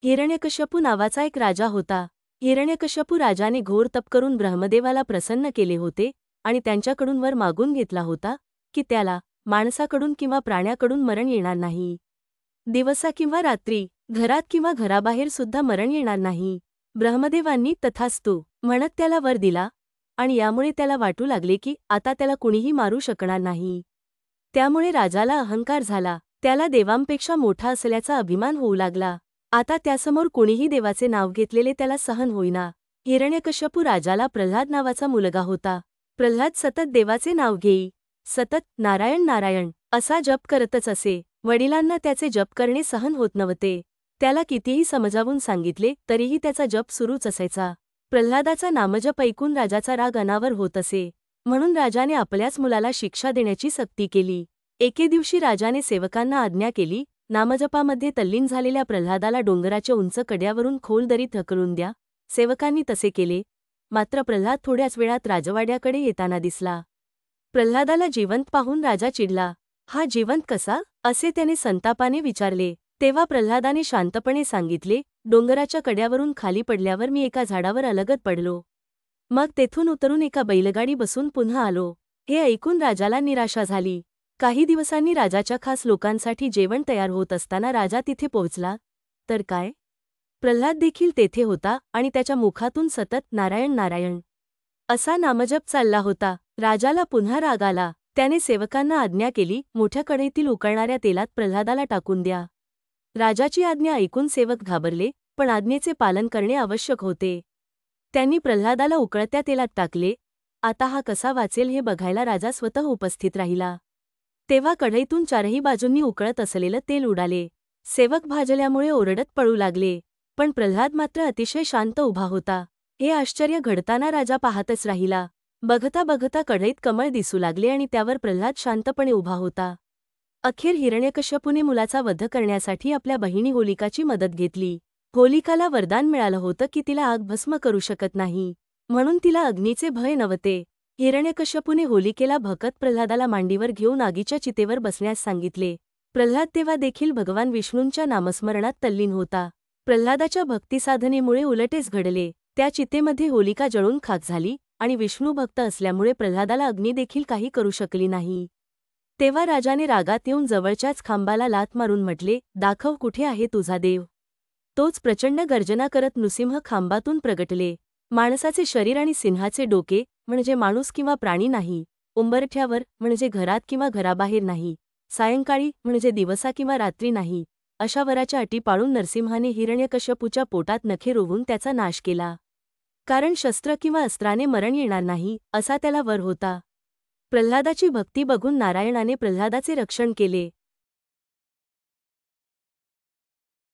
हिरण्यकश्यपू नावाचा एक राजा होता. हिरण्यकश्यपू राजाने घोर तप करून ब्रह्मदेवाला प्रसन्न केले होते आणि त्यांच्याकडून वर मागून घेतला होता की त्याला माणसाकडून किंवा प्राण्याकडून मरण येणार नाही. दिवसा किंवा रात्री, घरात किंवा घराबाहेर सुद्धा मरण येणार नाही. ब्रह्मदेवांनी तथास्तु म्हणत त्याला वर दिला आणि यामुळे त्याला वाटू लागले की आता त्याला कुणीही मारू शकणार नाही. त्यामुळे राजाला अहंकार झाला. त्याला देवांपेक्षा मोठा असल्याचा अभिमान होऊ लागला. आता त्यासमोर कोणीही देवाचे नाव घेतलेले त्याला सहन होईना. हिरण्यकश्यपू राजाला प्रल्हाद नावाचा मुलगा होता. प्रल्हाद सतत देवाचे नाव घेई, सतत नारायण नारायण असा जप करतच असे. वडिलांना त्याचे जप करणे सहन होत नव्हते. त्याला कितीही समजावून सांगितले तरीही त्याचा जप सुरूच असायचा. प्रल्हादाचा नामजप ऐकून राजाचा राग अनावर होत असे. म्हणून राजाने आपल्याच मुलाला शिक्षा देण्याची सक्ती केली. एके दिवशी राजाने सेवकांना आज्ञा केली, नामजपामध्ये तल्लीन झालेल्या प्रल्हादाला डोंगराच्या उंच कड्यावरून खोल दरीत ढकलून द्या. सेवकांनी तसे केले. मात्र प्रल्हाद थोड्याच वेळात राजवाड्याकडे येताना दिसला. प्रल्हादाला जिवंत पाहून राजा चिडला. हा जिवंत कसा? असे त्याने संतापाने विचारले. तेव्हा प्रल्हादाने शांतपणे सांगितले, डोंगराच्या कड्यावरून खाली पडल्यावर मी एका झाडावर अलगद पडलो. मग तेथून उतरून एका बैलगाडी बसून पुन्हा आलो. हे ऐकून राजाला निराशा झाली. काही दिवसांनी राजाच्या खास लोकांसाठी जेवण तयार होत असताना राजा तिथे पोहोचला. तर काय? प्रल्हाद देखील तेथे होता आणि त्याच्या मुखातून सतत नारायण नारायण असा नामजप चालला होता. राजाला पुन्हा राग आला. त्याने सेवकांना आज्ञा केली, मोठ्या कढईतील उकळणाऱ्या तेलात प्रल्हादाला टाकून द्या. राजाची आज्ञा ऐकून सेवक घाबरले, पण आज्ञेचे पालन करणे आवश्यक होते. त्यांनी प्रल्हादाला उकळत्या तेलात टाकले. आता हा कसा वाचेल हे बघायला राजा स्वतः उपस्थित राहिला. तेव्हा कढईतून चारही बाजूंनी उकळत असलेलं तेल उडाले. सेवक भाजल्यामुळे ओरडत पळू लागले. पण प्रल्हाद मात्र अतिशय शांत उभा होता. हे आश्चर्य घडताना राजा पाहतच राहिला. बघता बघता कढईत कमळ दिसू लागले आणि त्यावर प्रल्हाद शांतपणे उभा होता. अखेर हिरण्यकश्यपूने मुलाचा वध करण्यासाठी आपल्या बहिणी होलिकाची मदत घेतली. होलिकाला वरदान मिळालं होतं की तिला आग भस्म करू शकत नाही, म्हणून तिला अग्नीचे भय नव्हते. हिरण्यकश्यपूने होलिकेला भकत प्रल्हादाला मांडीवर घेऊन आगीच्या चितेवर बसण्यास सांगितले. प्रल्हाद तेव्हा देखील भगवान विष्णूंच्या नामस्मरणात तल्लीन होता. प्रल्हादाच्या भक्तिसाधनेमुळे उलटेच घडले. त्या चितेमध्ये होलिका जळून खाक झाली आणि विष्णू भक्त असल्यामुळे प्रल्हादाला अग्नी देखील काही करू शकली नाही. तेव्हा राजाने रागात येऊन जवळच्याच खांबाला लाथ मारून म्हटले, दाखव कुठे आहे तुझा देव. तोच प्रचंड गर्जना करत नृसिंह खांबातून प्रगटले. माणसाचे शरीर आणि सिंहाचे डोके, म्हणजे माणूस किंवा प्राणी नाही. उंबरठ्यावर, म्हणजे घरात किंवा घराबाहेर नाही. सायंकाळी, म्हणजे दिवसा किंवा रात्री नाही. अशा वराच्या अटी पाळून नरसिंहाने हिरण्यकश्यपूच्या पोटात नखे रोवून त्याचा नाश केला. कारण शस्त्र किंवा अस्त्राने मरण येणार नाही, असा त्याला वर होता. प्रल्हादाची भक्ती बघून नारायणाने प्रल्हादाचे रक्षण केले.